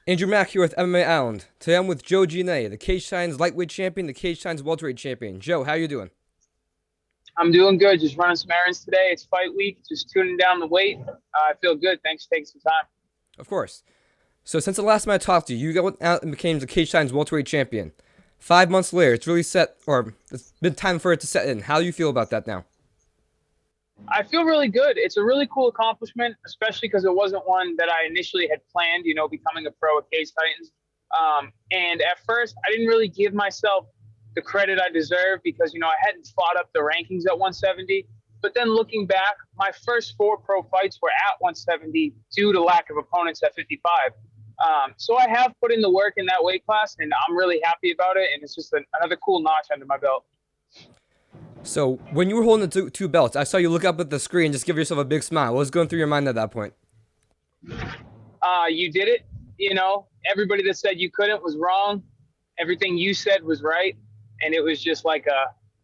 Andrew Mack here with MMA Island. Today I'm with Joe Giannet, the Cage Titans lightweight champion, the Cage Titans welterweight champion. Joe, how you doing? I'm doing good. Just running some errands today. It's fight week. Just tuning down the weight. I feel good. Thanks for taking some time. Of course. So since the last time I talked to you, you got out and became the Cage Titans welterweight champion. 5 months later, it's really set, or it's been time for it to set in. How do you feel about that now? I feel really good. It's a really cool accomplishment, especially because it wasn't one that I initially had planned, becoming a pro at Cage Titans. And at first, I didn't really give myself the credit I deserve because, I hadn't fought up the rankings at 170. But then looking back, my first four pro fights were at 170 due to lack of opponents at 55. So I have put in the work in that weight class, and I'm really happy about it. And it's just another cool notch under my belt. So when you were holding the two belts, I saw you look up at the screen, just give yourself a big smile. What was going through your mind at that point? You did it. Everybody that said you couldn't was wrong. Everything you said was right. And it was just like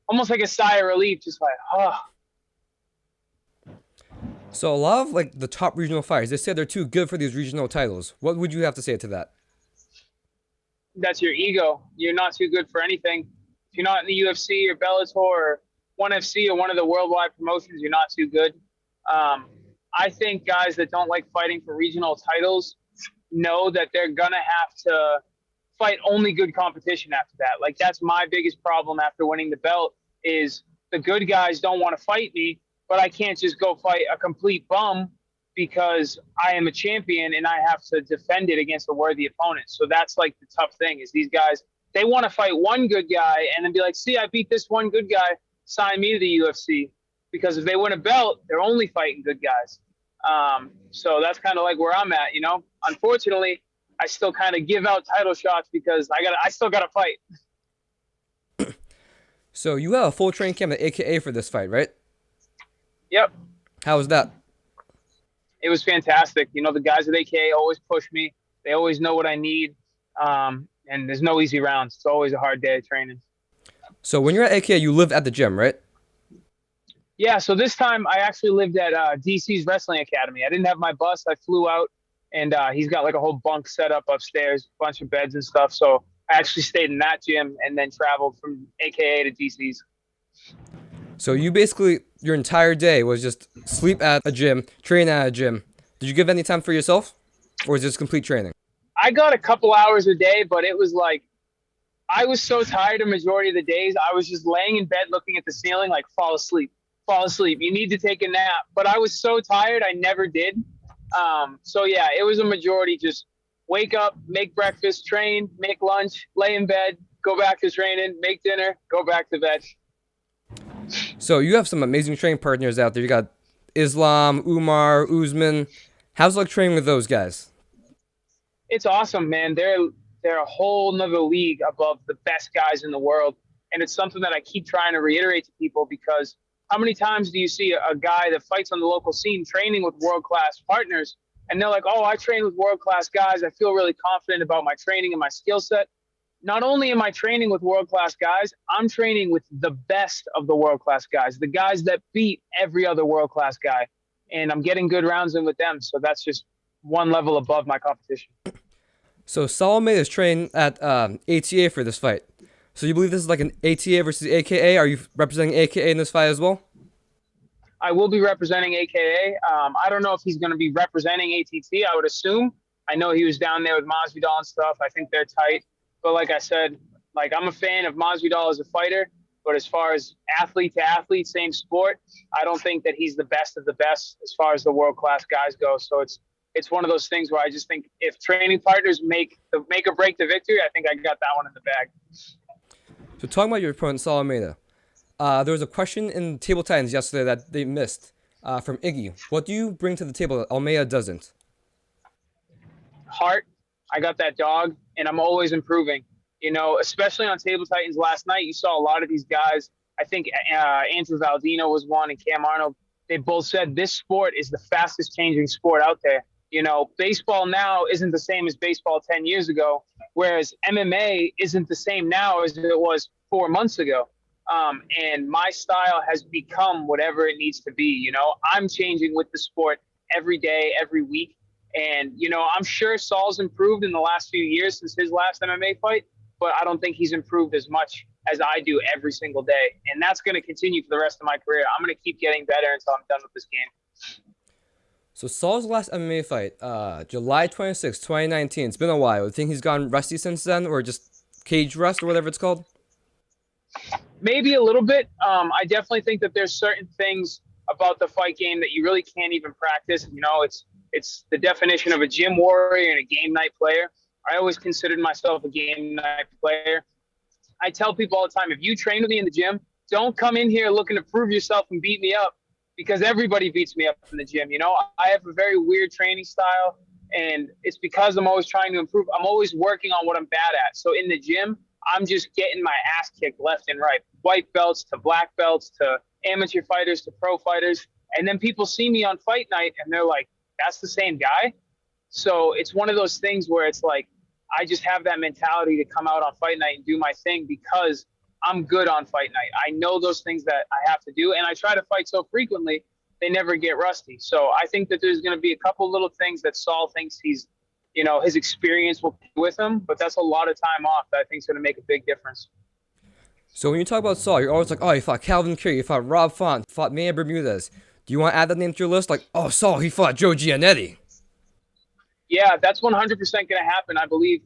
almost like a sigh of relief, just like, oh. So a lot of the top regional fighters, they say they're too good for these regional titles. What would you have to say to that? That's your ego. You're not too good for anything. If you're not in the UFC or Bellator or ONE FC or one of the worldwide promotions, you're not too good. I think guys that don't like fighting for regional titles know that they're gonna have to fight only good competition after that. Like that's my biggest problem after winning the belt is the good guys don't want to fight me, but I can't just go fight a complete bum because I am a champion and I have to defend it against a worthy opponent. So that's like the tough thing is these guys, they want to fight one good guy and then be like, see, I beat this one good guy, sign me to the UFC. Because if they win a belt, they're only fighting good guys. So that's kind of like where I'm at, Unfortunately, I still kind of give out title shots because I still gotta fight. So you have a full training camp at AKA for this fight, right? Yep, How was that? it was fantastic. The guys at AKA always push me. They always know what I need. And there's no easy rounds. It's always a hard day of training. So when you're at AKA, you live at the gym, right? Yeah, so this time I actually lived at DC's Wrestling Academy. I didn't have my bus. I flew out, and he's got like a whole bunk set up upstairs, a bunch of beds and stuff. So I actually stayed in that gym and then traveled from AKA to DC's. So you basically your entire day was just sleep at a gym, train at a gym. Did you give any time for yourself, or was this complete training? I got a couple hours a day, but it was like I was so tired a majority of the days. I was just laying in bed looking at the ceiling, like fall asleep, fall asleep. You need to take a nap. But I was so tired, I never did. So yeah, it was a majority just wake up, make breakfast, train, make lunch, lay in bed, go back to training, make dinner, go back to bed. So you have some amazing training partners out there. You got Islam, Umar, Usman. How's like training with those guys? It's awesome, man. They're a whole nother league above the best guys in the world. And it's something that I keep trying to reiterate to people because how many times do you see a guy that fights on the local scene training with world class partners and they're like, oh, I train with world class guys. I feel really confident about my training and my skill set. Not only am I training with world class guys, I'm training with the best of the world class guys, the guys that beat every other world class guy. And I'm getting good rounds in with them. So that's just one level above my competition. So Salome is training at ATA for this fight. So you believe this is like an ATA versus AKA? Are you representing AKA in this fight as well? I will be representing AKA. I don't know if he's going to be representing ATT. I would assume. I know he was down there with Masvidal and stuff. I think they're tight. But like I said, like I'm a fan of Masvidal as a fighter. But as far as athlete to athlete, same sport, I don't think that he's the best of the best as far as the world class guys go. So it's one of those things where I just think if training partners make or break the victory, I think I got that one in the bag. So talking about your opponent Salameda, there was a question in Table Titans yesterday that they missed from Iggy. What do you bring to the table that Almeida doesn't? Heart. I got that dog, and I'm always improving. Especially on Table Titans last night, you saw a lot of these guys. I think Andrew Valdino was one, and Cam Arnold. They both said this sport is the fastest changing sport out there. Baseball now isn't the same as baseball 10 years ago, whereas MMA isn't the same now as it was 4 months ago. And my style has become whatever it needs to be. I'm changing with the sport every day, every week. And, I'm sure Saul's improved in the last few years since his last MMA fight, but I don't think he's improved as much as I do every single day. And that's going to continue for the rest of my career. I'm going to keep getting better until I'm done with this game. So Saul's last MMA fight, July 26, 2019. It's been a while. You think he's gone rusty since then, or just cage rust, or whatever it's called? Maybe a little bit. I definitely think that there's certain things about the fight game that you really can't even practice. It's the definition of a gym warrior and a game night player. I always considered myself a game night player. I tell people all the time, if you train with me in the gym, don't come in here looking to prove yourself and beat me up, because everybody beats me up in the gym. I have a very weird training style, and it's because I'm always trying to improve. I'm always working on what I'm bad at. So in the gym, I'm just getting my ass kicked left and right, white belts to black belts to amateur fighters to pro fighters. And then people see me on fight night and they're like, that's the same guy. So it's one of those things where it's like, I just have that mentality to come out on fight night and do my thing because I'm good on fight night. I know those things that I have to do, and I try to fight so frequently, they never get rusty. So I think that there's going to be a couple little things that Saul thinks his experience will be with him, but that's a lot of time off that I think is going to make a big difference. So when you talk about Saul, you're always like, oh, he fought Calvin Kerr, he fought Rob Font, fought Manny Bermudez. Do you want to add that name to your list? Like, oh, Saul, he fought Joe Giannetti. Yeah, that's 100% going to happen, I believe.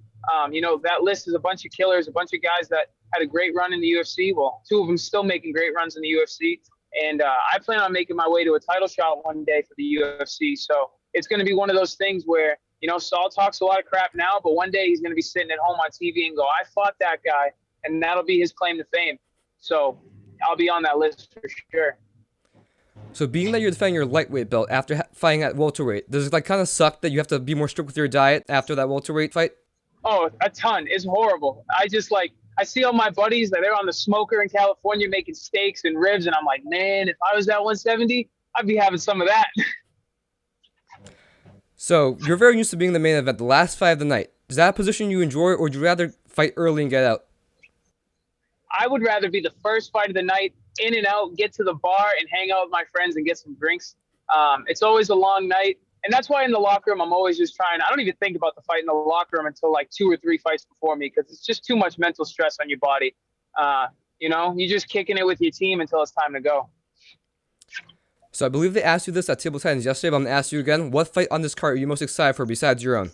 That list is a bunch of killers, a bunch of guys that had a great run in the UFC. Well, two of them still making great runs in the UFC. And I plan on making my way to a title shot one day for the UFC. So it's going to be one of those things where, Saul talks a lot of crap now, but one day he's going to be sitting at home on TV and go, I fought that guy. And that'll be his claim to fame. So I'll be on that list for sure. So being that you're defending your lightweight belt after fighting at welterweight, does it kind of suck that you have to be more strict with your diet after that welterweight fight? Oh, a ton. It's horrible. I see all my buddies that they're on the smoker in California making steaks and ribs, and I'm like, man, if I was at 170, I'd be having some of that. So you're very used to being the main event, the last fight of the night. Is that a position you enjoy, or would you rather fight early and get out? I would rather be the first fight of the night, in and out, get to the bar and hang out with my friends and get some drinks. It's always a long night. And that's why in the locker room, I'm always just I don't even think about the fight in the locker room until like 2 or 3 fights before me, because it's just too much mental stress on your body. You're just kicking it with your team until it's time to go. So I believe they asked you this at Table Titans yesterday, but I'm going to ask you again. What fight on this card are you most excited for besides your own?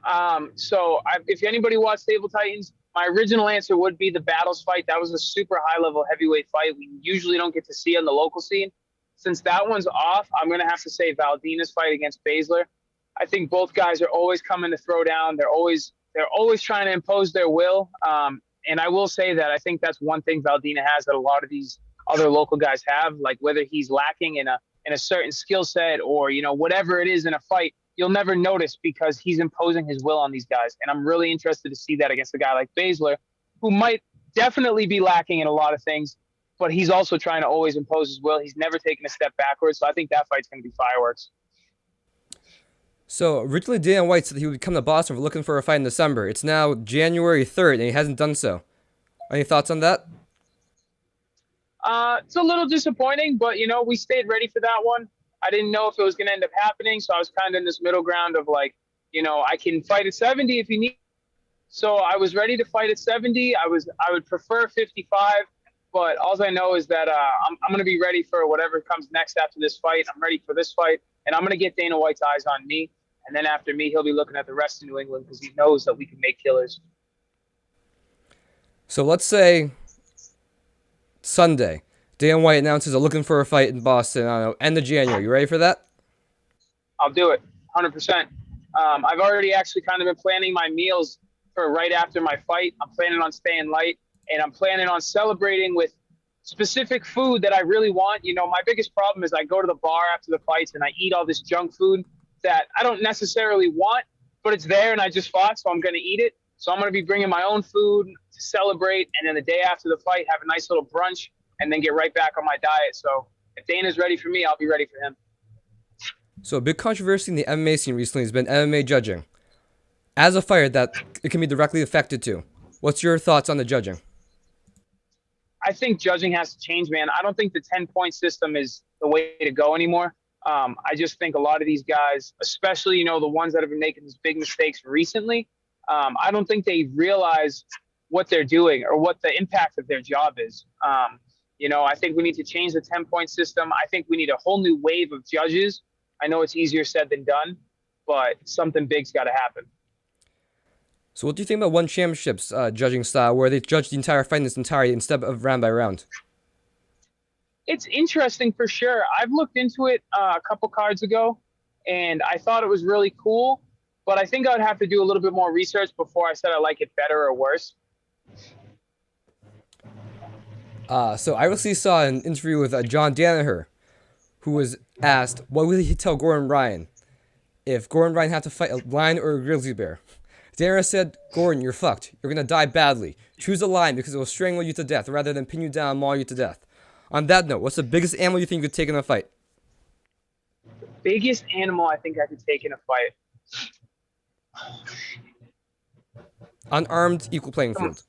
If anybody watched Table Titans, my original answer would be the Battles fight. That was a super high-level heavyweight fight we usually don't get to see on the local scene. Since that one's off, I'm going to have to say Valdina's fight against Baszler. I think both guys are always coming to throw down. They're always trying to impose their will. And I will say that I think that's one thing Valdina has that a lot of these other local guys have, like whether he's lacking in a certain skill set or, whatever it is in a fight, you'll never notice because he's imposing his will on these guys. And I'm really interested to see that against a guy like Baszler, who might definitely be lacking in a lot of things, but he's also trying to always impose his will. He's never taken a step backwards. So I think that fight's going to be fireworks. So originally Dana White said he would come to Boston for looking for a fight in December. It's now January 3rd, and he hasn't done so. Any thoughts on that? It's a little disappointing, but, we stayed ready for that one. I didn't know if it was going to end up happening, so I was kind of in this middle ground of like, I can fight at 70 if you need. So I was ready to fight at 70. I would prefer 55, but all I know is that I'm going to be ready for whatever comes next after this fight. I'm ready for this fight, and I'm going to get Dana White's eyes on me. And then after me, he'll be looking at the rest of New England because he knows that we can make killers. So let's say Sunday, Dana White announces they're looking for a fight in Boston, I don't know, end of January. You ready for that? I'll do it, 100%. I've already actually kind of been planning my meals for right after my fight. I'm planning on staying light, and I'm planning on celebrating with specific food that I really want. My biggest problem is I go to the bar after the fights and I eat all this junk food that I don't necessarily want, but it's there and I just fought, so I'm going to eat it. So I'm going to be bringing my own food to celebrate, and then the day after the fight, have a nice little brunch, and then get right back on my diet. So if Dana's ready for me, I'll be ready for him. So a big controversy in the MMA scene recently has been MMA judging. As a fighter that it can be directly affected to, what's your thoughts on the judging? I think judging has to change, man. I don't think the 10-point system is the way to go anymore. I just think a lot of these guys, especially the ones that have been making these big mistakes recently, I don't think they realize what they're doing or what the impact of their job is. I think we need to change the 10-point system. I think we need a whole new wave of judges. I know it's easier said than done, but something big's got to happen. So what do you think about one championships judging style, where they judge the entire fight in its entirety instead of round by round? It's interesting for sure. I've looked into it a couple cards ago, and I thought it was really cool. But I think I would have to do a little bit more research before I said I like it better or worse. So I recently saw an interview with John Danaher, who was asked, what would he tell Gordon Ryan if Gordon Ryan had to fight a lion or a grizzly bear? Danaher said, Gordon, you're fucked. You're going to die badly. Choose a lion because it will strangle you to death rather than pin you down and maul you to death. On that note, what's the biggest animal you think you could take in a fight? Biggest animal I think I could take in a fight. Unarmed, equal playing field.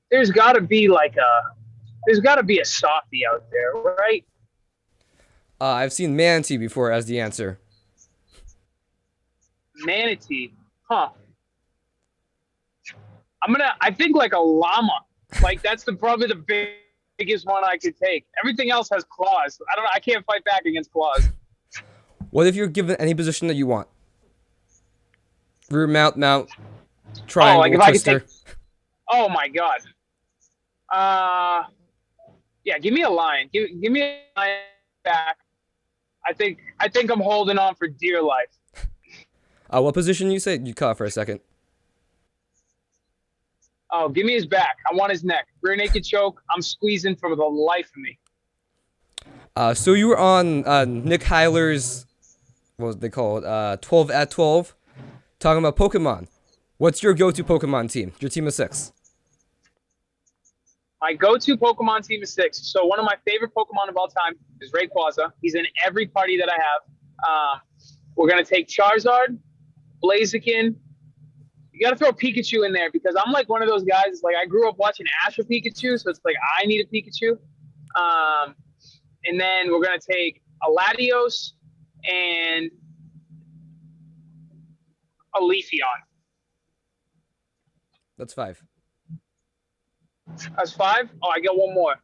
There's got to be a softie out there, right? I've seen manatee before as the answer. Manatee, huh? I think like a llama. Like that's probably the biggest one I could take. Everything else has claws. I can't fight back against claws. What if you're given any position that you want? Rear mount, triangle, like if twister. I could take. Oh my god. Yeah, give me a lion. Give me a lion back. I think I'm holding on for dear life. What position you said? You cut off for a second. Oh, give me his back. I want his neck. Rear naked choke. I'm squeezing for the life of me. So you were on Nick Heiler's, what was they called? 12 at 12, talking about Pokemon. What's your go-to Pokemon team? Your team of 6. My go-to Pokemon team is 6. So one of my favorite Pokemon of all time is Rayquaza. He's in every party that I have. We're going to take Charizard, Blaziken. You got to throw Pikachu in there because I'm like one of those guys. Like I grew up watching Ash with Pikachu, so it's like I need a Pikachu. And then we're going to take a Latios and a Leafeon. That's 5. That's 5? Oh, I get one more.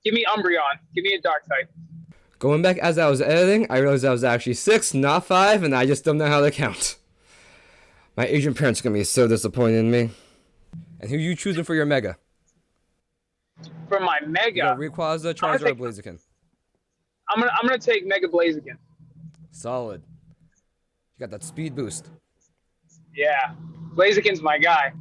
Give me Umbreon. Give me a dark type. Going back as I was editing, I realized that was actually 6, not 5, and I just don't know how to count. My Asian parents are going to be so disappointed in me. And who are you choosing for your Mega? For my Mega? You got Rayquaza, Charizard, or Blaziken? I'm gonna take Mega Blaziken. Solid. You got that speed boost. Yeah. Blaziken's my guy.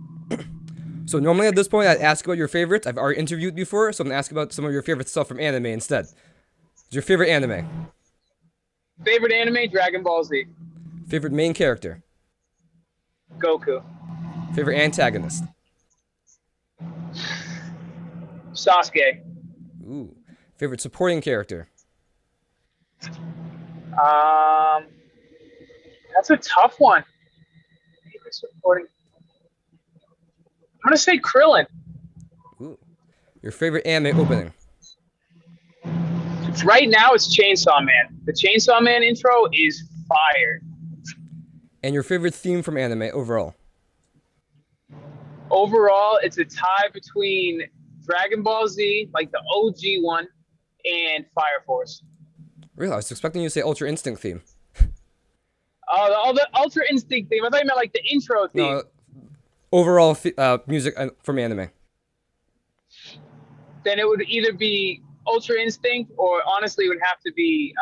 So normally at this point, I'd ask about your favorites. I've already interviewed before, so I'm going to ask about some of your favorite stuff from anime instead. What's your favorite anime? Favorite anime? Dragon Ball Z. Favorite main character? Goku. Favorite antagonist? Sasuke. Ooh. Favorite supporting character? That's a tough one. Favorite supporting. I'm gonna say Krillin. Ooh. Your favorite anime opening? Right now, it's Chainsaw Man. The Chainsaw Man intro is fire. And your favorite theme from anime overall? Overall, it's a tie between Dragon Ball Z, like the OG one, and Fire Force. Really? I was expecting you to say Ultra Instinct theme. Oh, the Ultra Instinct theme. I thought you meant like the intro theme. No, overall music from anime. Then it would either be Ultra Instinct or honestly it would have to be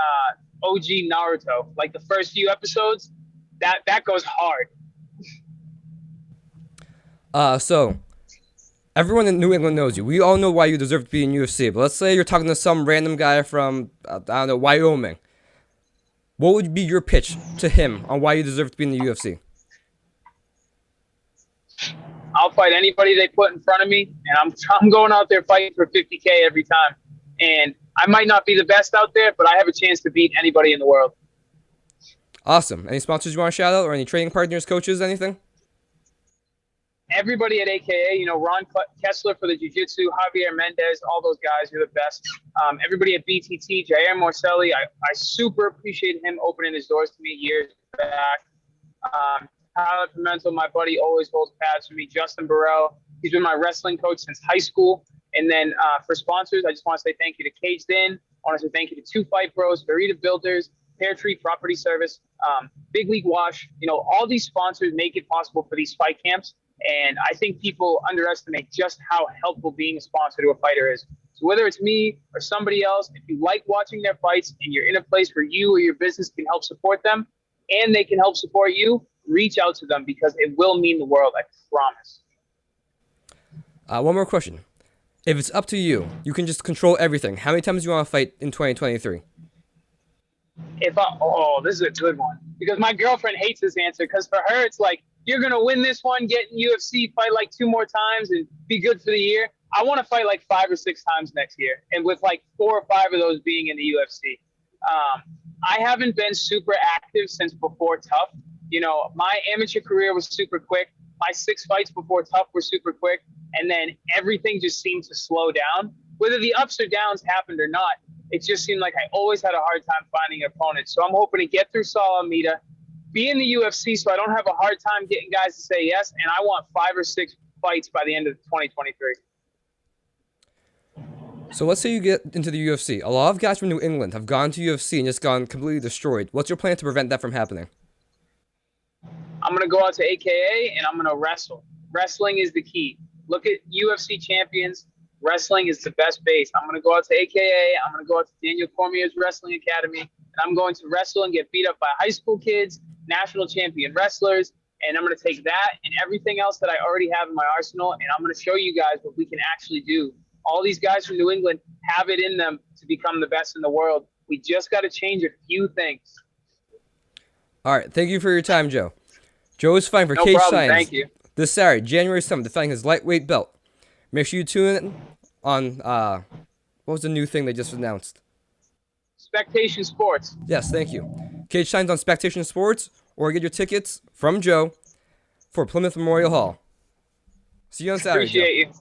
OG Naruto. Like the first few episodes, that goes hard. So everyone in New England knows you. We all know why you deserve to be in UFC. But let's say you're talking to some random guy from, I don't know, Wyoming. What would be your pitch to him on why you deserve to be in the UFC? I'll fight anybody they put in front of me, and I'm going out there fighting for 50K every time. And I might not be the best out there, but I have a chance to beat anybody in the world. Awesome. Any sponsors you want to shout out, or any training partners, coaches, anything? everybody at AKA, Ron Kessler for the jiu-jitsu, Javier Mendez, all those guys are the best. Everybody at BTT, Jair Morcelli, I super appreciate him opening his doors to me years back. Tyler Pimento, my buddy, always holds pads for me. Justin Burrell, he's been my wrestling coach since high school. And then for sponsors, I just want to say thank you to Caged In. I want to say thank you to Two Fight Bros, Verita Builders, Pear Tree Property Service, Big League Wash. All these sponsors make it possible for these fight camps. And I think people underestimate just how helpful being a sponsor to a fighter is. So whether it's me or somebody else, if you like watching their fights and you're in a place where you or your business can help support them and they can help support you, reach out to them because it will mean the world, I promise. One more question. If it's up to you, you can just control everything. How many times do you want to fight in 2023? This is a good one. Because my girlfriend hates this answer because for her, it's like, you're going to win this one, get in UFC, fight like 2 more times and be good for the year. I want to fight like 5 or 6 times next year. And with like 4 or 5 of those being in the UFC. I haven't been super active since before Tough. My amateur career was super quick. My 6 fights before Tough were super quick. And then everything just seemed to slow down. Whether the ups or downs happened or not, it just seemed like I always had a hard time finding an opponent. So I'm hoping to get through Saul Almeida, be in the UFC so I don't have a hard time getting guys to say yes. And I want 5 or 6 fights by the end of 2023. So let's say you get into the UFC. A lot of guys from New England have gone to UFC and just gone completely destroyed. What's your plan to prevent that from happening? I'm going to go out to AKA and I'm going to wrestle. Wrestling is the key. Look at UFC champions. Wrestling is the best base. I'm going to go out to AKA. I'm going to go out to Daniel Cormier's Wrestling Academy. And I'm going to wrestle and get beat up by high school kids, national champion wrestlers. And I'm going to take that and everything else that I already have in my arsenal. And I'm going to show you guys what we can actually do. All these guys from New England have it in them to become the best in the world. We just got to change a few things. All right. Thank you for your time, Joe. Joe is fighting for No Cage problem. Science Thank you. this Saturday, January 7th, defending his lightweight belt. Make sure you tune in on, what was the new thing they just announced? Spectation Sports. Yes, thank you. Cage Science on Spectation Sports, or get your tickets from Joe for Plymouth Memorial Hall. See you on Saturday, Appreciate Joe. you.